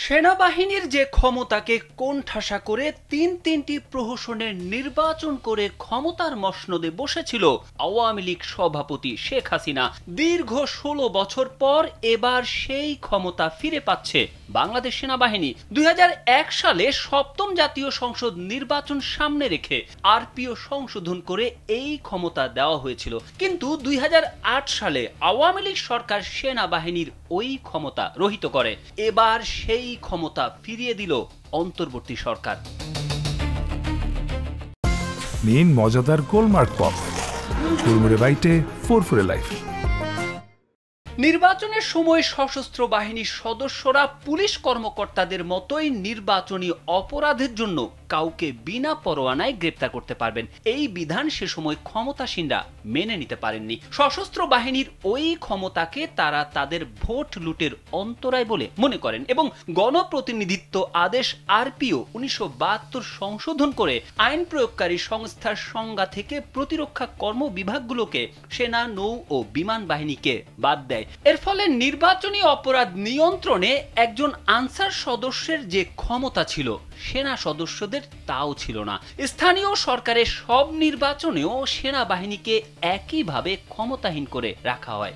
সেনাবাহিনীর যে ক্ষমতাকে কোণঠাসা করে তিনটি প্রহসনের নির্বাচন করে ক্ষমতার মসনদে বসেছিল আওয়ামী লীগ সভাপতি শেখ হাসিনা, দীর্ঘ ১৬ বছর পর এবার সেই ক্ষমতা ফিরে পাচ্ছে বাংলাদেশ সেনাবাহিনী। ২০০১ সালে সপ্তম জাতীয় সংসদ নির্বাচন সামনে রেখে আরপিও সংশোধন করে এই ক্ষমতা দেওয়া হয়েছিল, কিন্তু ২০০৮ সালে আওয়ামী লীগ সরকার সেনাবাহিনীর ওই ক্ষমতা রহিত করে। এবার সেই ক্ষমতা ফিরিয়ে দিল অন্তর্বর্তী সরকার। নিন মজাদার গোলমার্ক পপ, কুড়মুড়ে বাইটে ফুরফুরে লাইফ। নির্বাচনের সময় সশস্ত্র বাহিনীর সদস্যরা পুলিশ কর্মকর্তাদের মতোই নির্বাচনী অপরাধের জন্য কাউকে বিনা পরোয়ানায় গ্রেপ্তার করতে পারবেন। এই বিধান সে সময় ক্ষমতাসীনরা মেনে নিতে পারেননি। সশস্ত্র বাহিনীর ওই ক্ষমতাকে তারা তাদের ভোট লুটের অন্তরায় বলে মনে করেন এবং গণপ্রতিনিধিত্ব আদেশ আরপিও ১৯৭২ সংশোধন করে আইন প্রয়োগকারী সংস্থার সংজ্ঞা থেকে প্রতিরক্ষা কর্ম বিভাগগুলোকে সেনা, নৌ ও বিমান বাহিনীকে বাদ দেয়। এর ফলে নির্বাচনী অপরাধ নিয়ন্ত্রণে একজন আনসার সদস্যের যে ক্ষমতা ছিল, সেনা সদস্যদের তাও ছিল না। স্থানীয় সরকারের সব নির্বাচনেও সেনাবাহিনীকে একইভাবে ক্ষমতাহীন করে রাখা হয়।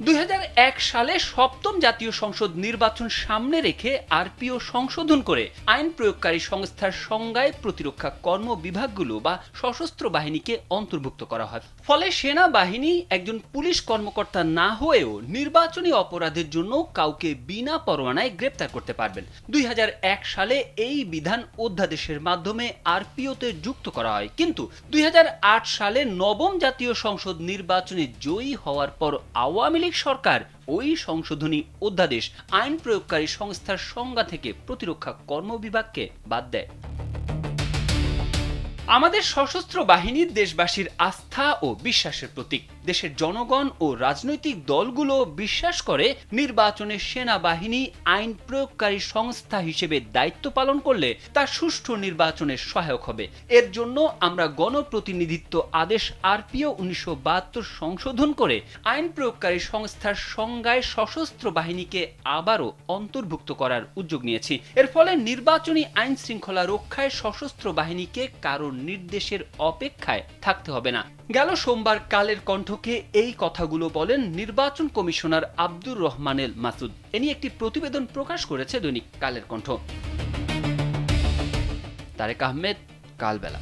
২০০১ সালে সপ্তম জাতীয় সংসদ নির্বাচন সামনে রেখে আরপিও সংশোধন করে আইন প্রয়োগকারী সংস্থার সংজ্ঞায় প্রতিরক্ষা কর্ম বিভাগগুলো বা সশস্ত্র বাহিনীকে অন্তর্ভুক্ত করা হয়। ফলে সেনাবাহিনী একজন পুলিশ কর্মকর্তা না হয়েও নির্বাচনী অপরাধের জন্য কাউকে বিনা পরোয়ানায় গ্রেপ্তার করতে পারবেন। ২০০১ সালে এই বিধান অধ্যাদেশের মাধ্যমে আরপিওতে যুক্ত করা হয়, কিন্তু ২০০৮ সালে নবম জাতীয় সংসদ নির্বাচনে জয়ী হওয়ার পর আওয়ামী লীগ সরকার ওই সংশোধনী অধ্যাদেশ আইন প্রয়োগকারী সংস্থার সংজ্ঞা থেকে প্রতিরক্ষা কর্ম বিভাগকে বাদ দেয়। আমাদের সশস্ত্র বাহিনী দেশবাসীর আস্থা ও বিশ্বাসের প্রতীক। দেশের জনগণ ও রাজনৈতিক দলগুলো বিশ্বাস করে নির্বাচনে সেনাবাহিনী আইন প্রয়োগকারী সংস্থা হিসেবে দায়িত্ব পালন করলে তা সুষ্ঠু নির্বাচনের সহায়ক হবে। এর জন্য আমরা গণপ্রতিনিধিত্ব আদেশ আরপিও ১৯৭২ সংশোধন করে আইন প্রয়োগকারী সংস্থার সংজ্ঞায় সশস্ত্র বাহিনীকে আবারও অন্তর্ভুক্ত করার উদ্যোগ নিয়েছি। এর ফলে নির্বাচনী আইন শৃঙ্খলা রক্ষায় সশস্ত্র বাহিনীকে কারণ নির্দেশের অপেক্ষায় থাকতে হবে না। গেল সোমবার কালের কণ্ঠকে এই কথাগুলো বলেন নির্বাচন কমিশনার আব্দুর রহমানেল মাসুদ। এ নিয়ে একটি প্রতিবেদন প্রকাশ করেছে দৈনিক কালের কণ্ঠ। তারেক আহমেদ, কালবেলা।